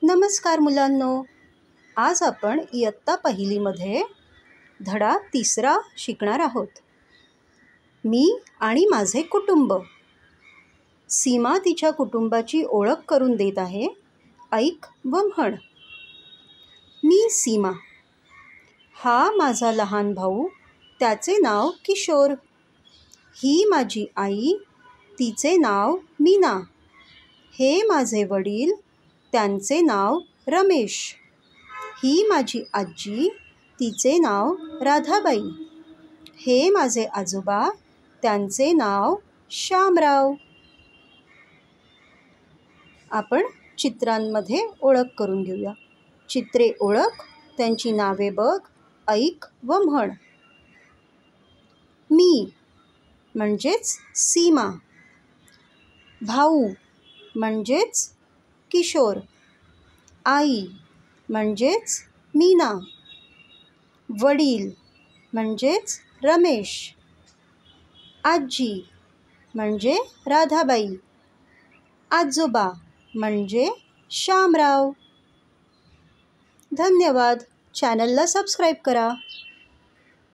नमस्कार मुलांनो, आज आपण इयत्ता पहिलीमध्ये धडा 3 शिकणार आहोत. मी आणि माझे कुटुंब. सीमा तिच्या कुटुंबाची ओळख करून देत आहे. ऐक व म्हण. मी सीमा. हा माझा लहान भाऊ, त्याचे नाव किशोर. ही माझी आई, तिचे नाव मीना. हे माझे वडील, त्यांचे नाव रमेश. ही माझी आजी, तिचे नाव राधाबाई. हे माझे आजोबा, त्यांचे नाव श्यामराव. आपण चित्रांमध्ये ओळख करून घेऊया. चित्रे ओळख, त्यांची नावे बघ, ऐक व म्हण. मी म्हणजेच सीमा. भाऊ म्हणजेच किशोर. आई म्हणजेच मीना. वडील म्हणजेच रमेश. आजी म्हणजे राधाबाई. आजोबा म्हणजे श्यामराव. धन्यवाद. चॅनलला सबस्क्राईब करा.